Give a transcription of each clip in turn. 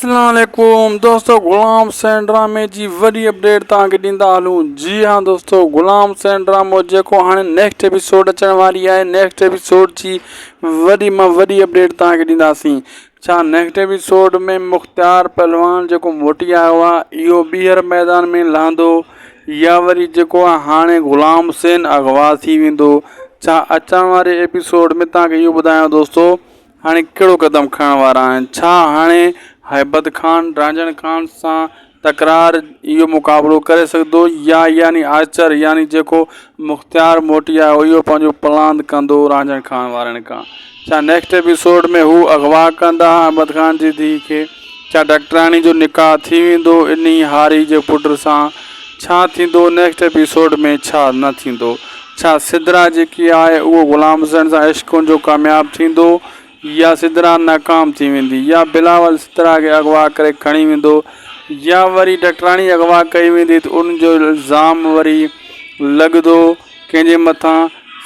अस्सलाम वालेकुम दोस्तों, गुलाम हुसैन ड्रामे जी वॾी अपडेट तव्हांखे ॾींदा हलूं। जी हाँ दोस्तों, गुलाम हुसैन ड्रामो जेको हाणे नेक्स्ट एपिसोड अचण वारी आहे, नेक्स्ट एपिसोड जी वॾी मां वॾी अपडेट तव्हांखे ॾींदासीं। छा नेक्स्ट एपिसोड में मुख़्तियार पहलवान जेको मोटी आयो आहे इहो ॿीहर मैदान में लहंदो, या वरी जेको आहे हाणे गुलाम हुसैन अगवा थी वेंदो? छा अचण वारे एपिसोड में तव्हांखे इहो ॿुधायां दोस्तों हाणे कहिड़ो क़दम खणण वारा आहिनि। छा हाणे हैबत खान रांझण खान सां तकरार इहो मुक़ाबिलो करे सघंदो, या यानी आचर यानी जेको मुख़्तियार मोटी आहे इहो पंहिंजो प्लान कंदो रांझण खान वारनि खां? छा नेक्स्ट एपिसोड में हू अगवा कंदा हैबत खान जी धीउ खे? छा डॉक्टराणी जो निकाह थी वेंदो इन्ही हारी जे पुट सां? छा थींदो नेक्स्ट एपिसोड में, छा न थींदो? छा सिदरा जेकी आहे उहो गुलाम हुसैन सां इश्क़ुनि जो कामयाबु थींदो, या सिदरा नाकाम थी वेंदी, या बिलावल सिदरा खे अगवा करे खणी वेंदो, या वरी डॉक्टराणी अगवा कई वेंदी त उनजो इल्ज़ाम वरी लॻंदो कंहिंजे मथां,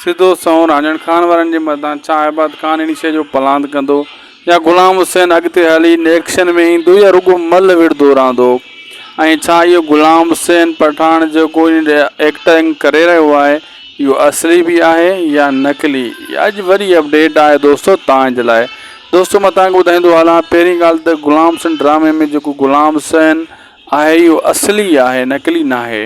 सिधो सओं रांझण खान वारनि जे मथां? छा हैबत खान इन शइ जो प्लान कंदो, या गुलाम हुसैन अॻिते हली एक्शन में ईंदो, या रुगो मल विढ़ंदो रहंदो? ऐं छा इहो गुलाम हुसैन पठान जेको एक्टिंग करे रहियो आहे इहो असली भी आहे या नकली? अॼु वरी अपडेट आहे दोस्तों तव्हांजे लाइ। दोस्तों मां तव्हांखे ॿुधाईंदो हलां, पहिरीं ॻाल्हि त गुलाम हुसैन ड्रामे में जेको गुलाम हुसैन आहे इहो असली आहे, नकली न आहे।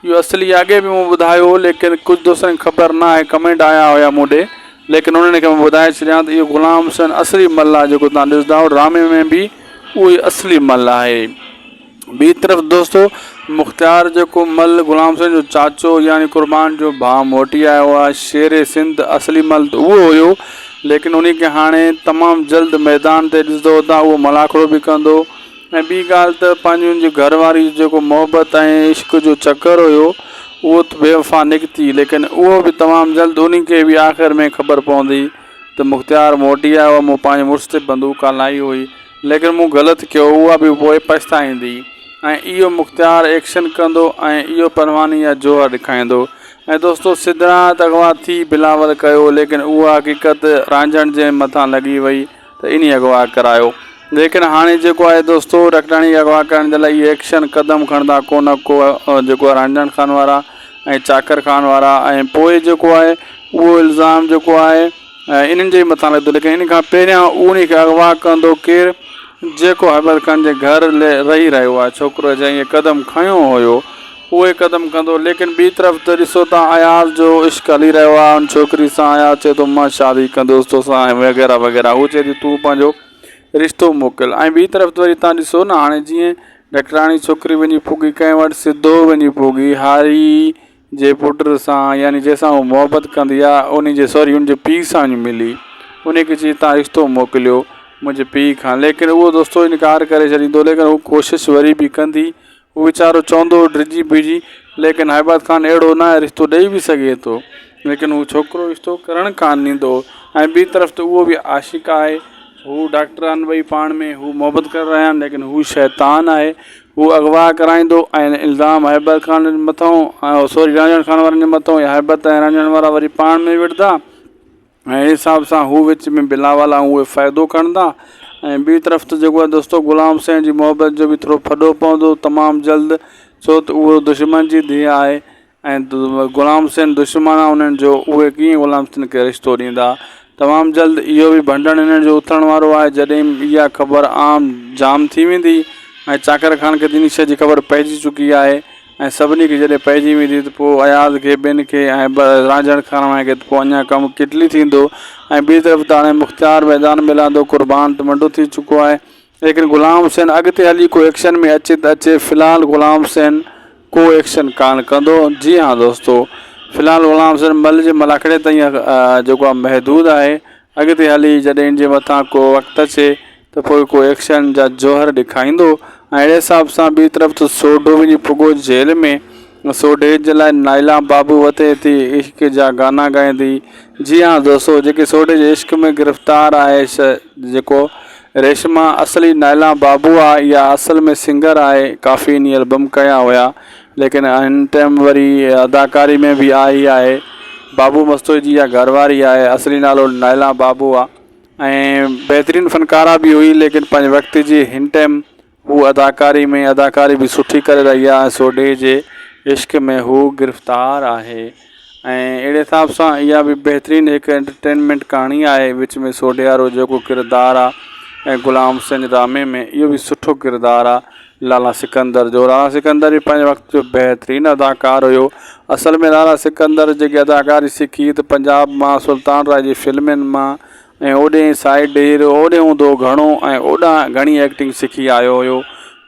इहो असली अॻे बि मूं ॿुधायो, लेकिन कुझु दोस्तनि खे ख़बर न आहे, कमेंट आया हुया मूं ॾे, लेकिन उन्हनि खे मां ॿुधाए छॾियां त इहो गुलाम हुसैन असली मल आहे जेको तव्हां ॾिसंदा आहियो ड्रामे में बि उहो ई असली मल आहे। ॿी तरफ़ दोस्तों मुख़्तियार जेको मल गुलाम हुसैन जो चाचो यानी कुर्बान जो भाउ मोटी आयो आहे, शेर सिंध असली मल त उहो हुयो, लेकिन उन खे हाणे तमामु जल्द मैदान ते ॾिसंदो त उहो मलाखड़ो बि कंदो। ऐं ॿी ॻाल्हि त पंहिंजी उनजी घरवारी जेको मोहबत ऐं इश्क जो चकर हुयो उहो त बेवफ़ा निकिती, लेकिन उहो बि तमामु जल्द उन खे बि आख़िर में ख़बर पवंदी त मुख़्तियार मोटी आयो आहे, मूं पंहिंजे मुड़ुस ते बंदूक हलाई हुई, लेकिन मूं ग़लति कयो, उहा बि पोइ पछताईंदी। ऐं इहो मुख़्तियार एक्शन कंदो ऐं इहो परवानी या जोहर ॾेखारींदो। ऐं दोस्तों सिदरा त अगवा थी बिलावल कयो, लेकिन उहा हक़ीक़त रांझण जे मथां लॻी वई त इन अगवा करायो। लेकिन हाणे जेको आहे दोस्तों डॉक्टराणी अगवा करण जे लाइ इहे एक्शन क़दम खणंदा को न को जेको आहे रांझण खान वारा ऐं चाकर खान वारा, ऐं पोइ जेको आहे उहो इल्ज़ाम जेको आहे इन्हनि जे मथां लॻंदो। लेकिन इन खां पहिरियां उन खे अगवा कंदो केरु? जेको हैबत खान जे घर रही रहियो आहे छोकिरो, जंहिं क़दम खयो हुयो उहे क़दम कंदो। लेकिन ॿी तरफ़ त ॾिसो था अयाज़ जो इश्क हली रहियो आहे उन छोकिरी सां। अयाज़ चए थो मां शादी कंदुसि तोसां ऐं वग़ैरह वग़ैरह, हू चए थी तूं पंहिंजो रिश्तो मोकिल। ऐं ॿी तरफ़ त वरी तव्हां ॾिसो न हाणे जीअं डॉक्टराणी छोकिरी वञी पुगी कंहिं वटि, सिधो वञी पुगी हारी जे पुट सां, यानी जंहिंसां उहो मोहबत कंदी आहे उन जे उनजे पीउ सां वञी मिली, उनखे चई तव्हां रिश्तो मोकिलियो मुंहिंजे पीउ खां। लेकिन उहो दोस्तों इनकार करे छॾींदो, लेकिन हू कोशिशि वरी बि कंदी, हू वीचारो चवंदो डिॼी बीजी, लेकिन हैबत खान अहिड़ो न आहे, रिश्तो ॾेई बि सघे थो, लेकिन हू छोकिरो रिश्तो करणु कान ॾींदो। ऐं ॿी तरफ़ त उहो बि आशिक़ आहे, हू डॉक्टर आहिनि ॿई पाण में, हू मोहबत करे रहिया आहिनि, लेकिन हू शैतान आहे, हू अगवा कराईंदो ऐं इल्ज़ाम हैबत खान जे मथां रांझण खान वारनि जे मथां, या हैबत ऐं रांझण वारा वरी पाण में विढ़ंदा, ऐं हिसाब सां हू विच में बिलावल आहे उहे फ़ाइदो खणंदा। ऐं ॿी तरफ़ त जेको आहे दोस्तों गुलाम हुसैन जी मोहबत जो बि थोरो फॾो पवंदो तमामु जल्द, छो त उहो दुश्मन जी धीउ आहे ऐं गुलाम हुसैन दुश्मन आहे उन्हनि जो, उहे कीअं गुलाम हुसैन खे रिश्तो ॾींदा? तमामु जल्द इहो बि भंडण हिननि जो उथण वारो आहे, जॾहिं इहा ख़बर आम जाम थी वेंदी ऐं चाकर खान खे इन शइ जी ख़बर पइजी चुकी आहे। ऐं सभिनी खे जॾहिं पइजी वेंदी त पोइ अयाज़ खे ॿिनि खे ऐं रांझण खान खे पोइ अञा कमु किटली थींदो। ऐं ॿी तरफ़ त हाणे मुख़्तियार मैदान में लहंदो, कुर्बान त मंडो थी चुको आहे, लेकिन गुलाम हुसैन अॻिते हली को एक्शन में अचे त अचे। फ़िलहालु गुलाम हुसैन को एक्शन कान कंदो। जी हाँ दोस्तों, फ़िलहालु गुलाम हुसैन मल जे मलाखड़े ताईं जेको आहे महदूद आहे, अॻिते हली जॾहिं इन जे मथां को वक़्तु अचे त पोइ को एक्शन जा जोहर ॾेखारींदो। ऐं अहिड़े हिसाब सां ॿी तरफ़ त सोढो वञी पुॻो जेल में, सोढे जे लाइ नाइला बाबू वते थी इश्क जा गाना ॻाईंदी। जी हाँ दोस्तों, जेके सोढे जे इश्क में गिरफ़्तार आहे जेको रेशमा असली नाइला बाबू आहे, इहा असल में सिंगर आहे, काफ़ी इन एल्बम कया हुया, लेकिन हिन टाइम वरी अदाकारी में बि आई आहे। बाबू मस्तोई जी इहा घरवारी आहे, असली नालो नाइला बाबू आहे। ऐं बहितरीनु फ़नकारा बि हुई, लेकिन पंहिंजे वक़्त जी हिन टाइम हू अदाकारी बि सुठी करे रही आहे। सोढे जे इश्क में हू गिरफ़्तार आहे ऐं अहिड़े हिसाब सां इहा बि बहितरीनु हिकु एंटरटेनमेंट कहाणी आहे। विच में सोढे वारो जेको किरदारु आहे ऐं ग़ुलाम हुसैन ड्रामे में इहो बि सुठो किरदारु आहे लाला सिकंदर जो। लाला सिकंदर बि पंहिंजे वक़्त जो बहितरीनु अदाकार हुयो। असल में लाला सिकंदर जेकी अदाकारी सिखी त पंजाब मां सुल्तान राय जी फिल्मुनि मां ऐं ओॾे साइड हीरो ओॾे हूंदो घणो ऐं ओॾां घणी एक्टिंग सिखी आयो हुयो।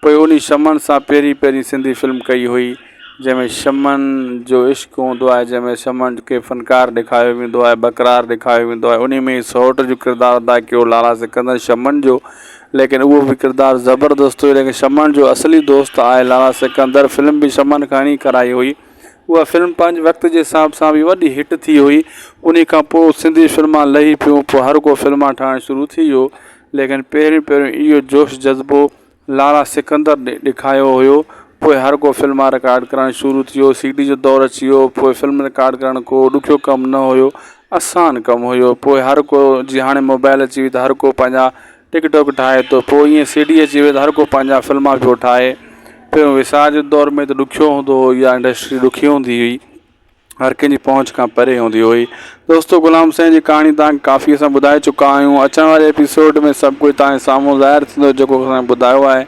पोइ उन शमन सां पहिरीं सिंधी फिल्म कई हुई जंहिंमें शमन जो इश्क हूंदो आहे, जंहिंमें शमन खे फ़नकार ॾेखारियो वेंदो आहे, बकरार ॾेखारियो वेंदो आहे। उन में सौट जो किरदारु अदा कयो लाला सिकंदर शमन जो, लेकिन उहो बि किरदारु ज़बरदस्त हुयो। लेकिन शमन जो असली दोस्त आहे लाला सिकंदर। फिल्म बि शमन खां ई कराई हुई। उहा फिल्म पंहिंजे वक़्त जे हिसाब सां बि वॾी हिट थी हुई। उन खां पोइ सिंधी फिल्मां लही पियूं, पोइ हर को फिल्मां ठाहिणु शुरू थी वियो। लेकिन पहिरियों इहो जोश जज़्बो लाला सिकंदर ॾेखारियो हुयो। पोइ हर को फिल्मां रिकॉर्ड करणु शुरू थी वियो। CD जो दौरु अची वियो। पोइ फिल्म रिकॉर्ड करणु को ॾुखियो कमु न हुयो, आसान कमु हुयो। पोइ हर को जीअं हाणे मोबाइल अची वई त हर को पंहिंजा टिकटॉक ठाहे थो। पोइ ईअं CD अची वई त हर को पंहिंजा फिल्मां पियो ठाहे। पहिरियों विसार जे दौर में त ॾुखियो हूंदो हुओ, इहा इंडस्ट्री ॾुखी हूंदी हुई, हर कंहिंजी पहुच खां परे हूंदी हुई। दोस्तो ग़ुलाम हुसैन जी कहाणी तव्हांखे काफ़ी असां ॿुधाए चुका आहियूं। अचण वारे एपिसोड में सभु कुझु तव्हांजे साम्हूं ज़ाहिर थींदो जेको असां ॿुधायो आहे।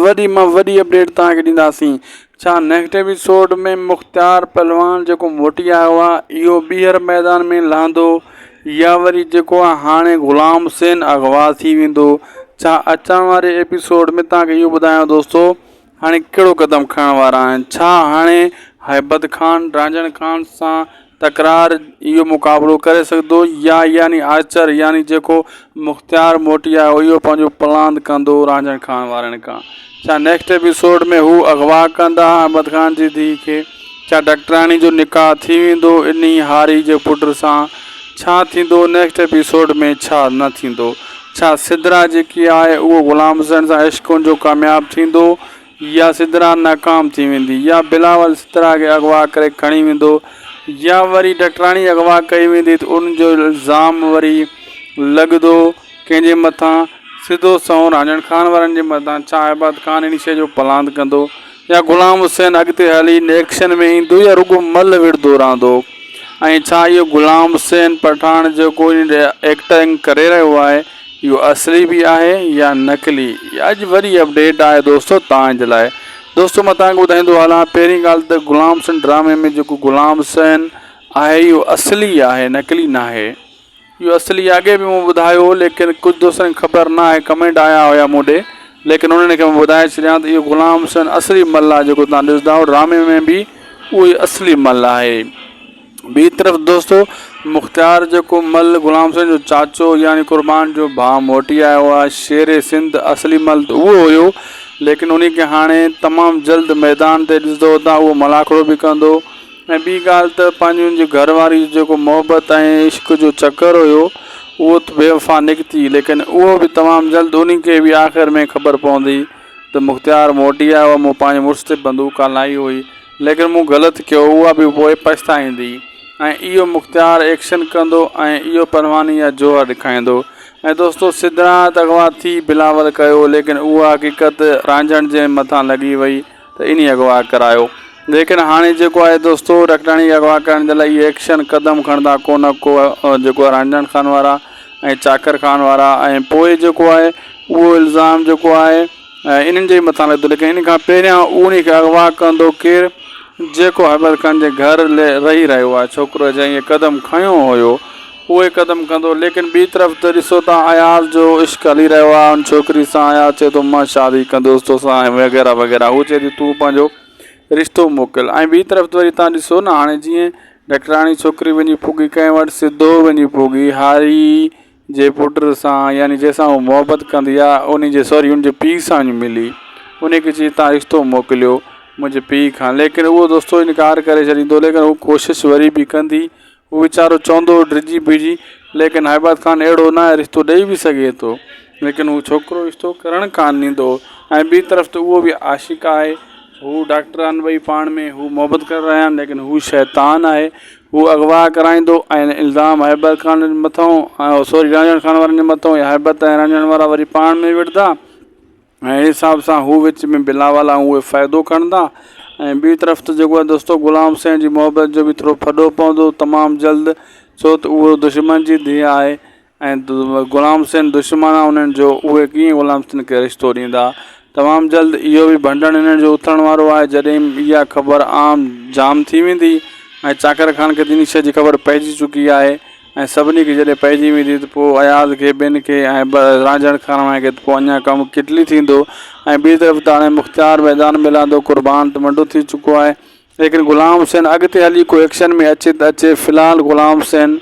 वॾी मां वॾी अपडेट तव्हांखे ॾींदासीं। छा नेक्स्ट एपिसोड में मुख़्तियार पहलवान जेको मोटी आयो आहे इहो ॿीहर मैदान में लहंदो, या वरी जेको आहे हाणे ग़ुलाम हुसैन अगवा थी वेंदो? छा अचण वारे एपिसोड में तव्हांखे इहो ॿुधायां दोस्तो हाणे कहिड़ो क़दम खणण वारा आहिनि। छा हाणे हैबत खान रांझण खान सां तकरार इहो मुक़ाबिलो करे सघंदो, यानी आचर यानी जेको मुख़्तियार मोटी आहे इहो पंहिंजो पलांद कंदो रांझण खान वारनि खां? छा नेक्स्ट एपिसोड में हू अगवा कंदा अहमद खान जी धीउ खे? छा डॉक्टराणी जो निकाह थी वेंदो इन्ही हारी जे पुट सां? छा थींदो नेक्स्ट एपिसोड में, छा न थींदो? छा सिदरा जेकी आहे उहो ग़ुलाम हुसैन सां इश्क जो कामयाबु थींदो, या सिदरा नाकाम थी वेंदी, या बिलावल सिदरा खे अगवा करे खणी वेंदो, या वरी डॉक्टराणी अगवा कई वेंदी त उनजो इल्ज़ाम वरी लॻंदो कंहिंजे मथां, सिधो सओं रांझण खान वारनि जे मथां? छा अहमद खान इन शइ जो पलांद कंदो, या ग़ुलाम हुसैन अॻिते हली एक्शन में ईंदो, या रुगो मल विढ़ंदो रहंदो? ऐं छा इहो ग़ुलाम हुसैन पठान जेको एक्टिंग करे रहियो आहे इहो असली बि आहे या नकली? अॼु वरी अपडेट आहे दोस्तो तव्हांजे लाइ। दोस्तो मां तव्हांखे ॿुधाईंदो हलां, पहिरीं ॻाल्हि त ग़ुलाम हुसैन ड्रामे में जेको ग़ुलाम हुसैन आहे इहो असली आहे, नकली न आहे। इहो असली अॻे बि मूं ॿुधायो, लेकिन कुझु दोस्तनि खे ख़बर न आहे, कमेंट आया हुया मूं ॾे, लेकिन उन्हनि खे मां ॿुधाए छॾियां त इहो ग़ुलाम हुसैन असली मल आहे जेको तव्हां ॾिसंदा आहियो ड्रामे में बि उहो असली मल आहे। ॿी तरफ़ दोस्तो मुख़्तियार जेको मल ग़ुलाम हुसैन जो चाचो यानी क़ुर्बान जो भाउ मोटी आयो आहे, शेर सिंध असली मल त उहो हुयो, लेकिन उन खे हाणे तमामु जल्द मैदान ते ॾिसंदो हुतां उहो मलाखड़ो बि कंदो। ऐं ॿी ॻाल्हि त पंहिंजी उनजी घरवारी जेको मोहबत ऐं इश्क जो चकर हुयो उहो त बेवफ़ा निकिती, लेकिन उहो बि तमामु जल्द उन खे बि आख़िर में ख़बर पवंदी त मुख़्तियार मोटी आयो, मूं पंहिंजे मुड़ुस ते बंदूक हलाई हुई, लेकिन मूं ग़लति कयो। उहा बि पोइ पछताईंदी ऐं इहो मुख़्तियार एक्शन कंदो ऐं इहो पहलवानी या जोहर ॾेखारींदो। ऐं दोस्तो सिदरा त अगवा थी बिलावल कयो, लेकिन उहा हक़ीक़त रांझण जे मथां लॻी वई त इन अगवा करायो। लेकिन हाणे जेको आहे दोस्तो डॉक्टराणी अगवा करण जे लाइ इहे एक्शन क़दम खणंदा कोन को जेको आहे रांझण खान वारा ऐं चाकर खान वारा, ऐं पोइ जेको आहे उहो इल्ज़ाम जेको आहे इन्हनि जे मथां लॻंदो। लेकिन इन खां पहिरियां उन खे अगवा कंदो केरु, जेको अहमद खान जे घर रही रहियो आहे, छोकिरो जंहिं इहे क़दम खयो हुयो उहे क़दम कंदो। लेकिन ॿी तरफ़ त ॾिसो था अयाज़ जो इश्क हली रहियो आहे उन छोकिरी सां। अयाज़ चए थो मां शादी कंदुसि तोसां वग़ैरह वग़ैरह, हू चए थी तूं पंहिंजो रिश्तो मोकिल। ऐं ॿी तरफ़ त वरी तव्हां ॾिसो न हाणे जीअं डॉक्टराणी छोकिरी वञी पुगी कंहिं वटि, सिधो वञी पुगी हारी जे पुट सां, यानी जंहिंसां उहो मोहबत कंदी आहे उनजे पीउ सां मिली, उनखे चई तव्हां रिश्तो मोकिलियो मुंहिंजे पीउ खां। लेकिन उहो दोस्तो इनकार करे छॾींदो, लेकिन हू कोशिशि वरी बि कंदी। उहो वीचारो चवंदो डिॼी बीजी, लेकिन अहमद खान अहिड़ो न आहे, रिश्तो ॾेई बि सघे थो, लेकिन हू छोकिरो रिश्तो करणु कान ॾींदो। ऐं ॿी तरफ़ त उहो बि आशिक़ आहे, हू डॉक्टर आहिनि ॿई पाण में, हू मोहबत करे रहिया आहिनि, लेकिन हू शैतान आहे, हू अगवा कराईंदो ऐं इल्ज़ाम हैबर ख़ान जे मथां सॉरी रांझण खान वारनि जे मथां हैबत ऐं रांझण वारा वरी पाण में विढ़ंदा ऐं अहिड़े हिसाब सां हू विच में बिलावल ऐं उहे फ़ाइदो खणंदा। ऐं ॿी तरफ़ त जेको आहे दोस्तो ग़ुलाम हुसैन जी मोहबत जो बि थोरो फॾो पवंदो तमामु जल्द, छो त उहो दुश्मन जी धीउ आहे ऐं ग़ुलाम हुसैन दुश्मन आहे उन्हनि जो, उहे कीअं ग़ुलाम हुसैन खे रिश्तो ॾींदा। तमामु जल्द इहो बि भंडण हिननि जो उथण वारो आहे। जॾहिं इहा ख़बर आम जाम थी वेंदी ऐं चाकर ख़ान खे इन शइ जी ख़बर पइजी चुकी आहे ऐं सभिनी खे जॾहिं पइजी वेंदी त पोइ अयाज़ खे ॿिनि खे ऐं रांझण खान खे त पोइ अञा कमु किटली थींदो। ऐं ॿी तरफ़ त हाणे मुख़्तियार मैदान में लहंदो, क़ुर्बान त मंडो थी चुको आहे, लेकिन ग़ुलाम हुसैन अॻिते हली को एक्शन में अचे त अचे। फ़िलहालु ग़ुलाम हुसैन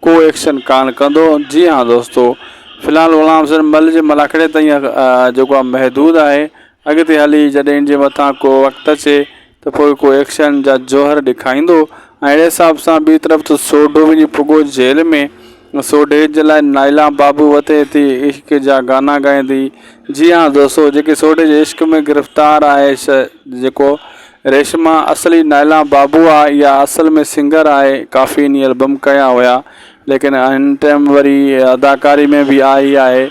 को एक्शन कान कंदो। जी हाँ दोस्तो, फ़िलहालु ग़ुलाम हुसैन मल जे मलाखड़े ताईं जेको आहे महदूद आहे। अॻिते हली जॾहिं इन जे मथां को वक़्तु अचे त पोइ को एक्शन जा जोहर ॾेखारींदो। ऐं अहिड़े हिसाब सां ॿी तरफ़ त सोढो वञी पुॻो जेल में। सोढे जे लाइ नाइला बाबू वते थी इश्क जा गाना ॻाईंदी। जी हाँ दोस्तो, जेके सोढे जे इश्क में गिरफ़्तार आहे जेको रेशमा असली नाइला बाबू आहे, इहा असल में सिंगर आहे। काफ़ी इन एल्बम कया हुया, लेकिन हिन टाइम वरी अदाकारी में बि आई आहे।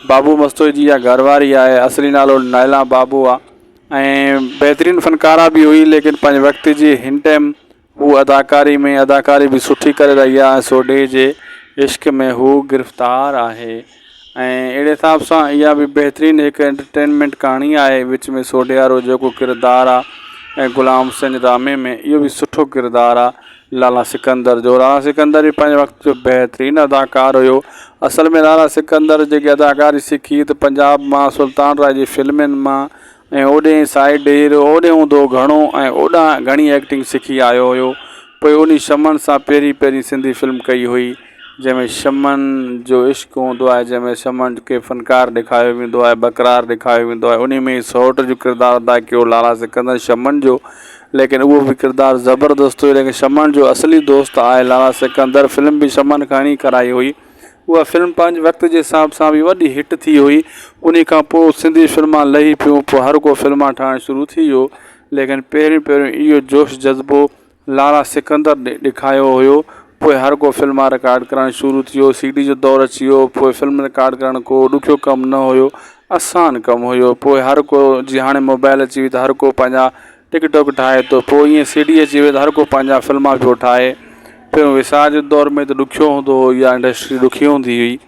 बाबू मस्तोई जी इहा घरवारी आहे, असली नालो नाइला बाबू आहे ऐं बहितरीनु फ़नकारा बि हुई, लेकिन पंहिंजे वक़्त जी हिन टाइम हू अदाकारी बि सुठी करे रही आहे। सोढे जे इश्क में हू गिरफ़्तार आहे ऐं अहिड़े हिसाब सां इहा बि बहितरीनु हिकु एंटरटेनमेंट कहाणी आहे। विच में सोढे वारो जेको किरदारु आहे ऐं ग़ुलाम हुसैन ड्रामे में इहो बि सुठो किरदारु आहे लाला सिकंदर जो। लाला सिकंदर बि पंहिंजे वक़्त जो बहितरीनु अदाकार हुयो। असल में लाला सिकंदर जेकी अदाकारी सिखी त पंजाब मां सुल्तान राय जी फिल्मुनि मां ऐं ओॾे साइड हीरो ओॾे हूंदो घणो ऐं ओॾां घणी एक्टिंग सिखी आयो हुयो। पोइ उन शमन सां पहिरीं सिंधी फिल्म कई हुई, जंहिंमें शमन जो इश्क हूंदो आहे, जंहिंमें शमन खे फ़नकार ॾेखारियो वेंदो आहे, बकरार ॾेखारियो वेंदो आहे। उन में सौट जो किरदारु अदा कयो लाला सिकंदर शमन जो, लेकिन उहो बि किरदारु ज़बरदस्त हुयो। लेकिन शमन जो असली दोस्त आहे लाला सिकंदर। फिल्म बि शमन खां ई कराई हुई। उहा फिल्म पंहिंजे वक़्त जे हिसाब सां बि वॾी हिट थी हुई। उन खां पोइ सिंधी फिल्मां लही पियूं, पोइ हर को फिल्मां ठाहिणु शुरू थी वियो। लेकिन पहिरियों इहो जोश जज़्बो लाला सिकंदर ॾेखारियो हुयो। पोइ हर को फिल्मां रिकॉर्ड करणु शुरू थी वियो, CD जो दौरु अची वियो। पोइ फिल्म रिकॉर्ड करणु को ॾुखियो कमु न हुयो, आसान कमु हुयो। पोइ हर को जीअं हाणे मोबाइल अची वई त हर को पंहिंजा टिकटॉक ठाहे थो, पोइ ईअं CD अची वई त हर को पंहिंजा फिल्मां पियो ठाहे। पहिरियों विसार जे दौर में त ॾुखियो हूंदो हुओ, इहा इंडस्ट्री ॾुखी हूंदी हुई,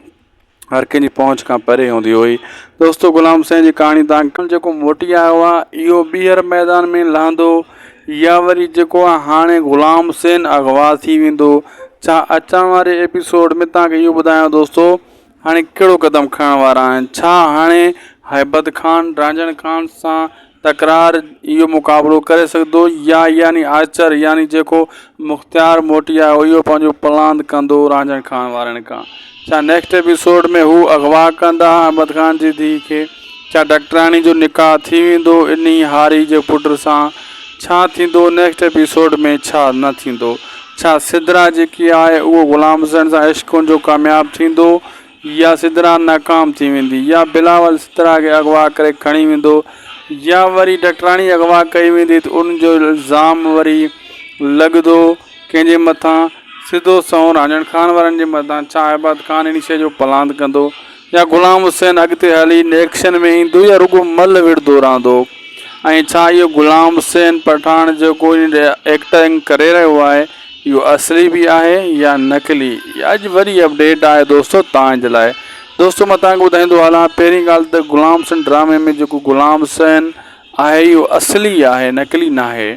हर कंहिंजी पहुच खां परे हूंदी हुई। दोस्तो ग़ुलाम हुसैन जी कहाणी तव्हां जेको मोटी आयो आहे इहो ॿीहर मैदान में लहंदो, या वरी जेको आहे हाणे ग़ुलाम हुसैन अगवा थी वेंदो। छा अचण वारे एपिसोड में तव्हांखे इहो ॿुधायां दोस्तो हाणे कहिड़ो क़दम खणण वारा आहिनि। छा हाणे हैबत ख़ान रांझण खान सां तकरार इहो मुक़ाबिलो करे सघंदो, या यानी आर्चर यानी जेको मुख़्तियार मोटी आहे इहो पंहिंजो प्लान कंदो रांझण खान वारनि खां। छा नेक्स्ट एपिसोड में हू अगवा कंदा हैबत ख़ान जी धीउ खे? छा डॉक्टराणी जो निकाह थी वेंदो इन हारी जे पुट सां? छा थींदो नेक्स्ट एपिसोड में, छा न थींदो? छा सिदरा जेकी आहे उहो ग़ुलाम हुसैन सां इश्क़ जो कामयाबु थींदो, या सिदरा नाकाम थी वेंदी, या बिलावल सिदरा खे अगवा करे खणी वेंदो, या वरी डॉक्टराणी अगवा कई वेंदी त उनजो इल्ज़ाम वरी लॻंदो कंहिंजे मथां, सिधो सओं रांझण खान वारनि जे मथां? छा हैबत ख़ान इन शइ जो प्लान कंदो, या ग़ुलाम हुसैन अॻिते हली एक्शन में ईंदो, या रुॻो मल विढ़ंदो रहंदो? ऐं छा इहो ग़ुलाम हुसैन पठान जेको एक्टिंग करे रहियो आहे इहो असली बि आहे या नकली? अॼु वरी अपडेट आहे दोस्तो तव्हांजे लाइ। दोस्तो मां तव्हांखे ॿुधाईंदो हलां, पहिरीं ॻाल्हि त ग़ुलाम हुसैन ड्रामे में जेको ग़ुलाम हुसैन आहे इहो असली आहे, नकली न आहे।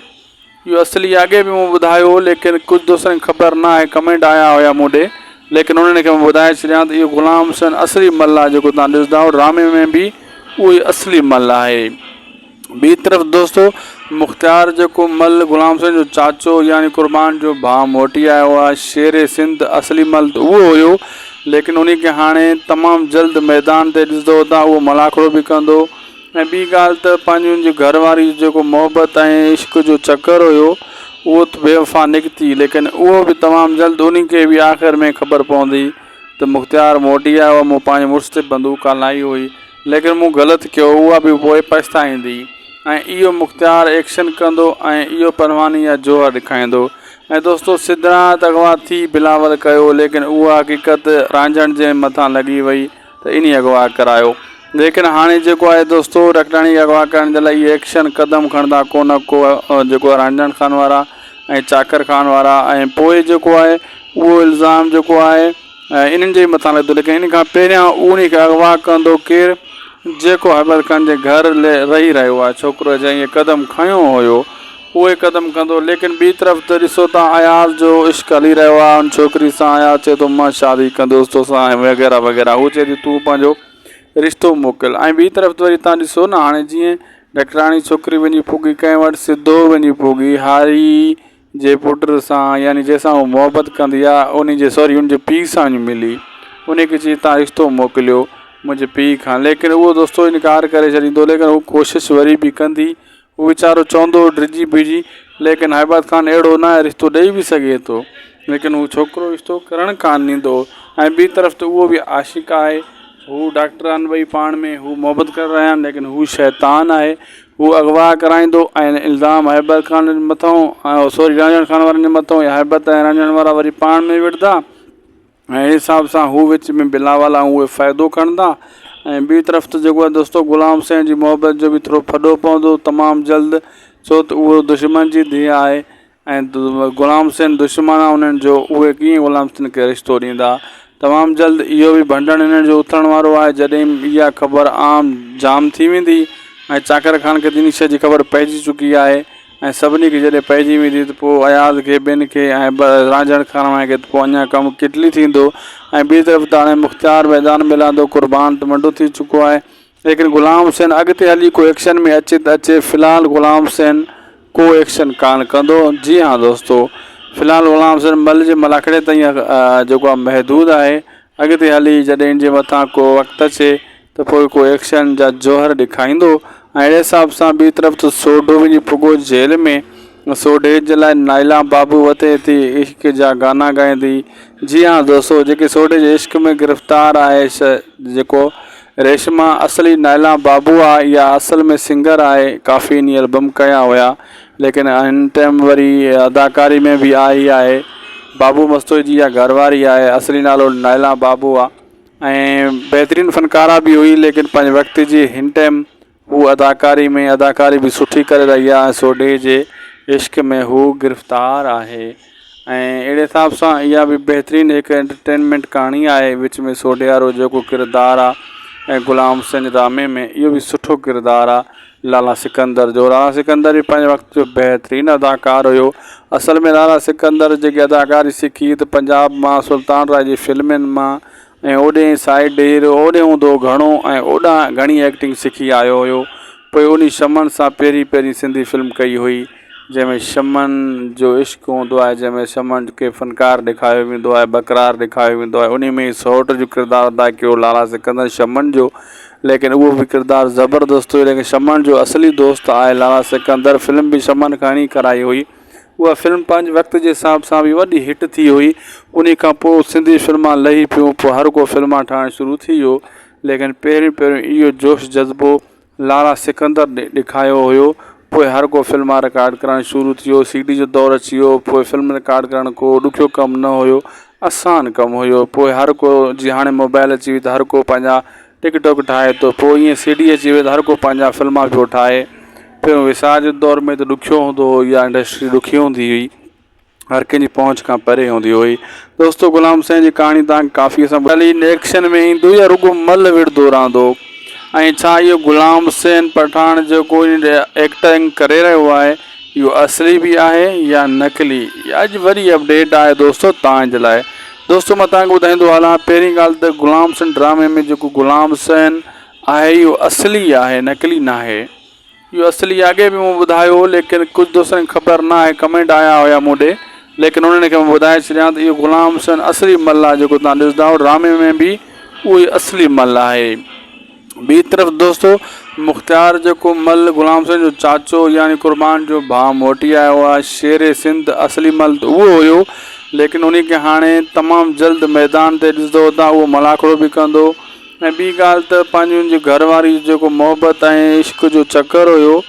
इहो असली अॻे बि मूं ॿुधायो, लेकिन कुझु दोस्तनि खे ख़बर न आहे, कमेंट आया हुया मूं ॾे, लेकिन उन्हनि खे मां ॿुधाए छॾियां त इहो ग़ुलाम हुसैन असली मल आहे। जेको तव्हां ॾिसंदा ड्रामे में बि उहो असली मल आहे। ॿी तरफ़ दोस्तो मुख़्तियार जेको मल ग़ुलाम हुसैन जो चाचो यानी क़ुर्बान जो भाउ मोटी आयो आहे, शेर सिंध असली मल त उहो हुयो, लेकिन उन खे हाणे तमामु जल्द मैदान ते ॾिसंदो त उहो मलाखड़ो बि कंदो। ऐं ॿी ॻाल्हि त पंहिंजी उनजी घरवारी जेको मोहबत ऐं इश्क जो चकर हुयो उहो त बेवफ़ा निकिती, लेकिन उहो बि तमामु जल्द उन खे बि आख़िर में ख़बर पवंदी त मुख़्तियार मोटी आयो आहे, मूं पंहिंजे मुड़ुस ते बंदूक हलाई हुई, लेकिन मूं ग़लति कयो। उहा बि पोइ पछताईंदी ऐं इहो मुख़्तियार एक्शन कंदो ऐं इहो परवानी या जोहर ॾेखारींदो। ऐं दोस्तो सिद्धनाथ अगवा थी बिलावल कयो, लेकिन उहा हक़ीक़त रांझण जे मथां लॻी वई त इन अगवा करायो। लेकिन हाणे जेको आहे दोस्तो रखडाणी अगवा करण जे लाइ इहे एक्शन क़दम खणंदा को न को जेको आहे रांझण खान वारा ऐं चाकर खान वारा, ऐं पोइ जेको आहे उहो इल्ज़ाम जेको आहे इन्हनि जे मथां लॻंदो। लेकिन इन खां पहिरियां उन खे अगवा कंदो केरु, जेको हैबर खान जे घर रही रहियो आहे, छोकिरो जंहिं इहे क़दम खयो हुयो उहे क़दम कंदो। लेकिन ॿी तरफ़ त ॾिसो था अयाज़ जो इश्क हली रहियो आहे उन छोकिरी सां। अयाज़ चए थो मां शादी कंदुसि तोसां वग़ैरह वग़ैरह, हू चए थी तूं पंहिंजो रिश्तो मोकिल। ऐं ॿी तरफ़ त वरी तव्हां ॾिसो न, हाणे जीअं ॾकराणी छोकिरी वञी पुगी कंहिं वटि, सिधो वञी पुगी हारी जे पुट सां, यानी जंहिंसां उहो मोहबत कंदी आहे उन जे पीउ सां मिली, उनखे चई तव्हां रिश्तो मोकिलियो मुंहिंजे पीउ खां। लेकिन उहो दोस्तो इनकार करे छॾींदो। लेकिन हू कोशिशि वरी बि कंदी, हू वीचारो चवंदो डिॼी बीजी, लेकिन हैबर खान अहिड़ो न आहे, रिश्तो ॾेई बि सघे थो, लेकिन हू छोकिरो रिश्तो करणु कान ॾींदो। ऐं ॿी तरफ़ त उहो बि आशिक़ आहे, हू डॉक्टर आहिनि ॿई पाण में, हू मोहबत करे रहिया आहिनि, लेकिन हू शैतान आहे, हू अगवा कराईंदो ऐं इल्ज़ाम हैबर खान जे मथां सॉरी रांझण खान वारनि जे मथां, या हैबर ऐं रांझण वारा वरी पाण में विढ़ंदा, ऐं अहिड़े हिसाब सां हू विच में बिलावल ऐं उहे फ़ाइदो खणंदा। ऐं ॿी तरफ़ त जेको आहे दोस्तो ग़ुलाम हुसैन जी मोहबत जो बि थोरो फॾो पवंदो तमामु जल्द, छो त उहो दुश्मन जी धीउ आहे ऐं ग़ुलाम हुसैन दुश्मन आहे उन्हनि जो, उहे कीअं ग़ुलाम हुसैन खे रिश्तो ॾींदा। तमामु जल्द इहो बि भंडण हिननि जो उथण वारो आहे। जॾहिं इहा ख़बर आम जाम थी वेंदी ऐं चाकर खान खे इन शइ जी ख़बर पइजी चुकी आहे, ऐं सभिनी खे जॾहिं पइजी वेंदी त पोइ अयाज़ खे ॿियनि खे ऐं रांझण खान खे त पोइ अञा कमु किटली थींदो। ऐं ॿी तरफ़ त हाणे मुख़्तियार मैदान में लहंदो, क़ुर्बान त मंडो थी चुको आहे। लेकिन ग़ुलाम हुसैन अॻिते हली को एक्शन में अचे त अचे, फ़िलहालु ग़ुलाम हुसैन को एक्शन कान कंदो। जी हाँ दोस्तो, फ़िलहालु ग़ुलाम हुसैन मल जे मलाखड़े ताईं जेको आहे महदूद आहे। अॻिते हली जॾहिं इन जे मथां को वक़्तु अचे त पोइ को एक्शन जा जौहर ॾेखारींदो। ऐं अहिड़े हिसाब सां ॿी तरफ़ त सोढो वञी पुॻो जेल में, सोढे जे लाइ नाइला बाबू वते थी इश्क जा गाना ॻाईंदी। जी हाँ दोस्तो, जेके सोढे जे इश्क में गिरफ़्तार आहे जेको रेशमा असली नाइला बाबू आहे, इहा असल में सिंगर आहे, काफ़ी इन एल्बम कया हुया, लेकिन हिन टाइम वरी अदाकारी में बि आई आहे। बाबू मस्तोई जी इहा घरवारी आहे, असली नालो नाइला बाबू आहे ऐं बहितरीनु फ़नकारा बि हुई, लेकिन पंहिंजे वक़्त जी हिन टाइम हू अदाकारी बि सुठी करे रही आहे। सोढे जे इश्क में हू गिरफ़्तार आहे ऐं अहिड़े हिसाब सां इहा बि बहितरीनु हिकु एंटरटेनमेंट कहाणी आहे। विच में सोढे वारो जेको किरदारु आहे ऐं ग़ुलाम हुसैन रामे में, इहो बि सुठो किरदारु आहे लाला सिकंदर जो। लाला सिकंदर बि पंहिंजे वक़्त जो बहितरीनु अदाकार हुयो। असल में लाला सिकंदर जेकी अदाकारी सिखी त पंजाब मां सुल्तान राय जी फिल्मुनि मां, ऐं ओॾे साइड हीरो ओॾे हूंदो घणो ऐं ओॾां घणी एक्टिंग सिखी आयो हुयो। पोइ उन शमन सां पहिरीं सिंधी फिल्म कई हुई, जंहिंमें शमन जो इश्क हूंदो आहे, जंहिंमें शमन खे फ़नकार ॾेखारियो वेंदो आहे, बकरार ॾेखारियो वेंदो आहे। उन में सौट जो किरदारु अदा कयो लाला सिकंदर शमन जो, लेकिन उहो बि किरदारु ज़बरदस्त हुयो। लेकिन शमन जो असली दोस्त आहे लाला सिकंदर। फिल्म बि शमन खां ई कराई हुई। उहा फिल्म पंहिंजे वक़्त जे हिसाब सां बि वॾी हिट थी हुई। उन खां पोइ सिंधी फिल्मां लही पियूं, पोइ हर को फिल्मां ठाहिणु शुरू थी वियो। लेकिन पहिरियों इहो जोश जज़्बो लाला सिकंदर ॾेखारियो हुयो। पोइ हर को फिल्मा रिकॉर्ड करणु शुरू थी वियो, CD जो दौरु अची वियो। पोइ फिल्म रिकॉर्ड करणु को ॾुखियो कमु न हुयो, आसान कमु हुयो। पोइ हर को जीअं हाणे मोबाइल अची वई त हर को पंहिंजा टिकटॉक ठाहे थो, पोइ ईअं CD अची वई त हर को पंहिंजा फिल्मा पियो ठाहे। पहिरियों विसार जे दौर में त ॾुखियो हूंदो हुओ, इहा इंडस्ट्री ॾुखी हूंदी हुई, हर कंहिंजी पहुच खां परे हूंदी हुई। दोस्तो ग़ुलाम हुसैन जी कहाणी तव्हांखे काफ़ी इन एक्शन में ईंदो या रुॻो मल विढ़ंदो रहंदो। ऐं छा इहो ग़ुलाम हुसैन पठान जेको एक्टिंग करे रहियो आहे, इहो असली बि आहे या नकली? अॼु वरी अपडेट आहे दोस्तो तव्हांजे लाइ। दोस्तो मां तव्हांखे ॿुधाईंदो हलां, पहिरीं ॻाल्हि त ग़ुलाम हुसैन ड्रामे में जेको ग़ुलाम हुसैन आहे इहो असली आहे, नकली न आहे। इहो असली अॻे बि मूं ॿुधायो हो, लेकिन कुझु दोस्तनि खे ख़बर न आहे, कमेंट आया हुया मूं ॾे, लेकिन उन्हनि खे मां ॿुधाए छॾियां त इहो ग़ुलाम हुसैन असली मल आहे, जेको तव्हां ॾिसंदा आहियो ड्रामे में बि उहो असली मल आहे। ॿी तरफ़ दोस्तो मुख़्तियार जेको मल ग़ुलाम हुसैन जो चाचो यानी क़ुर्बान जो भाउ मोटी आयो आहे, शेर सिंध असली मल त उहो हुयो, लेकिन उन खे हाणे तमामु जल्द मैदान ते ॾिसंदो त उहो मलाखड़ो बि कंदो। ऐं ॿी ॻाल्हि त पंहिंजी उनजी घरवारी जेको मोहबत ऐं इश्क जो चकर हुयो,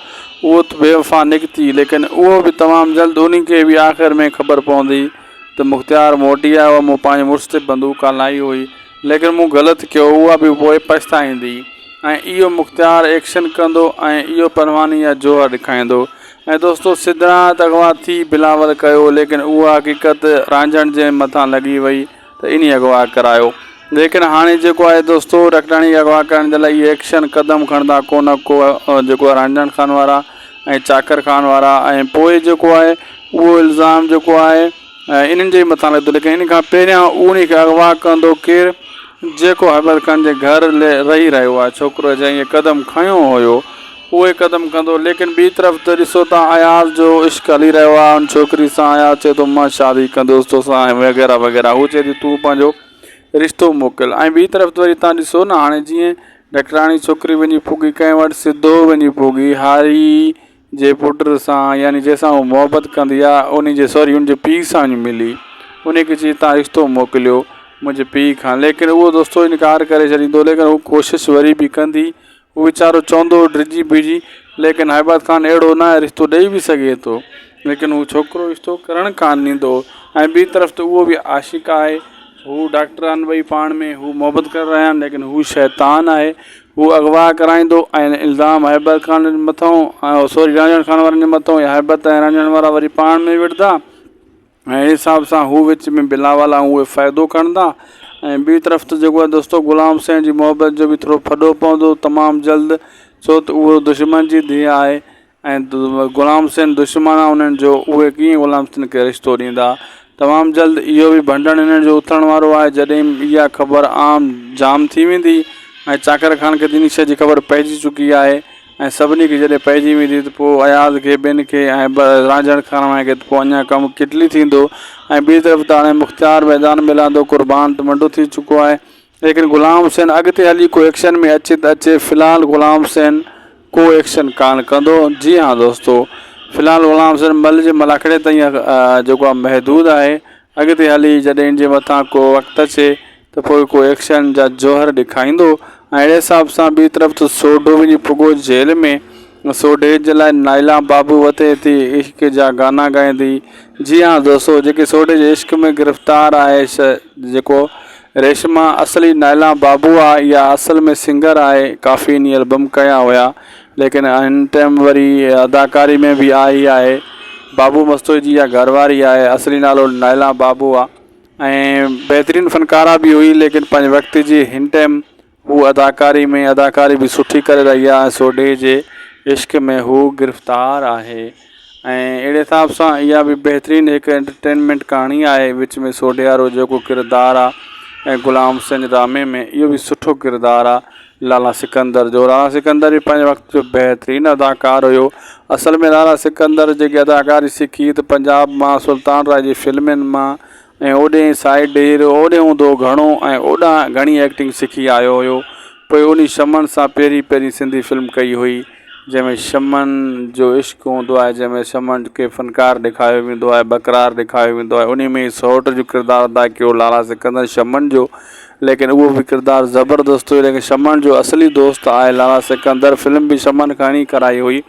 वो तो बेवफा निकती, लेकिन वो भी तमाम जल्द उन्हीं के भी आख़िर में ख़बर पवंदी तो मुख्तियार मोटी आयो, मूं पंहिंजे मुड़ुस ते बंदूक हलाई हुई, लेकिन मूं ग़लति कयो। उहा बि पोइ पछताईंदी ऐं इहो मुख्तियार एक्शन कंदो ऐं इहो परवानी या जोहर ॾेखारींदो। ऐं दोस्तो सिद्धार्थ अगवा थी बिलावल कयो, लेकिन उहा हक़ीक़त रांझण जे मथां लॻी वई त इन अगवा करायो। लेकिन हाणे जेको आहे दोस्तो रखडाणी अगवा करण जे लाइ इहे एक्शन क़दम खणंदा को जेको आहे रांझण खान वारा ऐं चाकर खान वारा, ऐं पोइ जेको आहे उहो इल्ज़ाम जेको आहे इन्हनि जे मथां लॻंदो। लेकिन इन खां पहिरियां उन खे अगवा कंदो केरु, जेको हैबर खान जे घर रही रहियो आहे, छोकिरो जंहिं इहे क़दम खयो हुयो उहे क़दम कंदो। लेकिन ॿी तरफ़ त ॾिसो था अयाज़ जो इश्क हली रहियो आहे उन छोकिरी सां। अयाज़ चए थो मां शादी कंदुसि तोसां वग़ैरह वग़ैरह, हू चए थी तूं पंहिंजो रिश्तो मोकिल। ऐं ॿी तरफ़ वरी तव्हां ॾिसो न, हाणे जीअं ॾकराणी छोकिरी वञी पुगी कंहिं वटि, सिधो वञी पुगी हारी जे पुट सां, यानी जंहिंसां उहो मोहबत कंदी आहे उन जे पीउ सां मिली, उन खे चई तव्हां रिश्तो मोकिलियो मुंहिंजे पीउ खां। लेकिन उहो दोस्तो इनकार करे छॾींदो, लेकिन हू कोशिशि वरी बि कंदी। हू वीचारो चवंदो डिॼी बीजी, लेकिन हैबत खान अहिड़ो न आहे, रिश्तो ॾेई बि सघे थो, लेकिन हू छोकिरो रिश्तो करणु कान ॾींदो। ऐं ॿी तरफ़ त उहो बि आशिक़ आहे, हू डॉक्टर आहिनि ॿई पाण में, हू मोहबत करे रहिया आहिनि, लेकिन हू शैतान आहे। हू अगवा कराईंदो ऐं इल्ज़ाम हैबर खान जे मथां सॉरी रांझण खान वारनि जे मथां, या हैबत ऐं रांझण वारा वरी पाण में विढ़ंदा ऐं हिसाब सां हू विच में बिलावल ऐं उहे फ़ाइदो खणंदा। ऐं ॿी तरफ़ त जेको आहे दोस्तो ग़ुलाम हुसैन जी मोहबत जो बि थोरो फॾो पवंदो तमामु जल्द, छो त उहो दुश्मन जी धीउ आहे ऐं ग़ुलाम हुसैन दुश्मन आहे उन्हनि जो, उहे कीअं ग़ुलाम हुसैन खे रिश्तो ॾींदा। तमामु जल्द इहो बि भंडण हिननि जो उथण वारो आहे। जॾहिं इहा ख़बर आम जाम थी वेंदी ऐं चाकर खान खे इन शइ जी ख़बर पइजी चुकी आहे ऐं सभिनी खे जॾहिं पइजी वेंदी त पोइ अयाज़ खे ॿिनि खे ऐं रांझण खान खे पोइ अञा कमु किटली थींदो। ऐं ॿी तरफ़ त हाणे मुख्तियार मैदान में लहंदो, क़ुर्बान त मंडो थी चुको आहे, लेकिन ग़ुलाम हुसैन अॻिते हली को एक्शन में अचे त अचे। फ़िलहालु ग़ुलाम हुसैन को एक्शन कान कंदो। जी हाँ दोस्तो, फ़िलहालु ग़ुलाम हुसैन मल जे मलाखड़े ताईं जेको आहे महदूद आहे। अॻिते हली जॾहिं इन जे मथां को वक़्तु अचे त पोइ को एक्शन जा जोहर ॾेखारींदो। ऐं अहिड़े हिसाब सां ॿी तरफ़ त सोढो वञी पुॻो जेल में, सोढे जे लाइ नाइला बाबू वते थी इश्क जा गाना ॻाईंदी। जी हाँ दोस्तो, जेके सोढे जे इश्क में गिरफ़्तार आहे जेको रेशमा असली नाइला बाबू आहे, इहा असल में सिंगर आहे, काफ़ी इन एल्बम कया हुया, लेकिन हिन टाइम वरी अदाकारी में बि आई आहे। बाबू मस्तोई जी इहा घरवारी आहे, असली नालो नाइला बाबू आहे ऐं बहितरीनु फ़नकारा बि हुई, लेकिन पंहिंजे वक़्त जी हिन टाइम हू अदाकारी बि सुठी करे रही आहे। सोढे जे इश्क में हू गिरफ़्तार आहे ऐं अहिड़े हिसाब सां इहा बि बहितरीनु हिकु एंटरटेनमेंट कहाणी आहे। विच में सोढे वारो जेको किरदारु आहे ऐं ग़ुलाम हुसैन रामे में, इहो बि सुठो किरदारु आहे लाला सिकंदर जो। लाला सिकंदर बि पंहिंजे वक़्त जो बहितरीनु अदाकार हुयो। असल में लाला सिकंदर जेकी अदाकारी सिखी त पंजाब मां, सुल्तान राय जी फिल्मुनि मां ऐं ओॾे साइड हीरो ओॾे हूंदो घणो ऐं ओॾां घणी एक्टिंग सिखी आयो हुयो। पोइ उन शमन सां पहिरीं सिंधी फिल्म कई हुई, जंहिंमें शमन जो इश्क हूंदो आहे, जंहिंमें शमन खे फ़नकार ॾेखारियो वेंदो आहे, बकरार ॾेखारियो वेंदो आहे। उन में सौट जो किरदारु अदा कयो लाला सिकंदर शमन जो, लेकिन उहो बि किरदारु ज़बरदस्त हुयो। लेकिन शमन जो असली दोस्त आहे लाला सिकंदर। फिल्म बि शमन खां ई कराई हुई।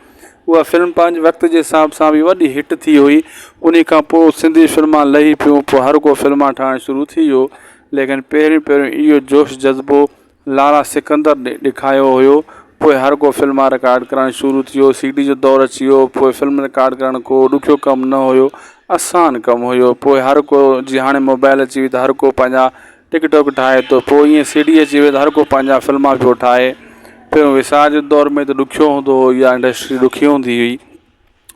उहा फिल्म पंहिंजे वक़्त जे हिसाब सां बि वॾी हिट थी हुई। उन खां पोइ सिंधी फिल्मां लही पियूं, पोइ हर को फिल्मां ठाहिणु शुरू थी वियो। लेकिन पहिरियों इहो जोश जज़्बो लाला सिकंदर ॾेखारियो हुयो। पोइ हर को फिल्मां रिकॉर्ड करणु शुरू थी वियो, CD जो दौरु अची वियो। पोइ फिल्म रिकॉर्ड करणु को ॾुखियो कमु न हुयो, आसान कमु हुयो। पोइ हर को जीअं हाणे मोबाइल अची वई त हर को पंहिंजा टिकटॉक ठाहे थो, पोइ ईअं CD अची वई त हर को पंहिंजा फिल्मां पियो ठाहे। पहिरियों विसार जे दौर में त ॾुखियो हूंदो हुओ, इहा इंडस्ट्री ॾुखी हूंदी हुई,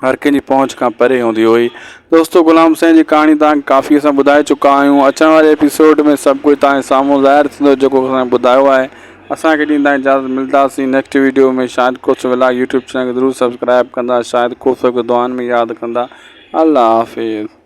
हर कंहिंजी पहुच खां परे हूंदी हुई। दोस्तो ग़ुलाम हुसैन जी कहाणी तव्हांखे काफ़ी असां ॿुधाए चुका आहियूं। अचण वारे एपिसोड में सभु कुझु तव्हांजे साम्हूं ज़ाहिर थींदो जेको असां ॿुधायो आहे। असांखे ॾींदा इजाज़त, मिलंदासीं नेक्स्ट वीडियो में। शायदि कुझु व्लॉग यूट्यूब चैनल खे ज़रूरु सब्सक्राइब कंदा, शायदि कुझु दुआनि में यादि कंदा। अल्लाह हाफ़िज़।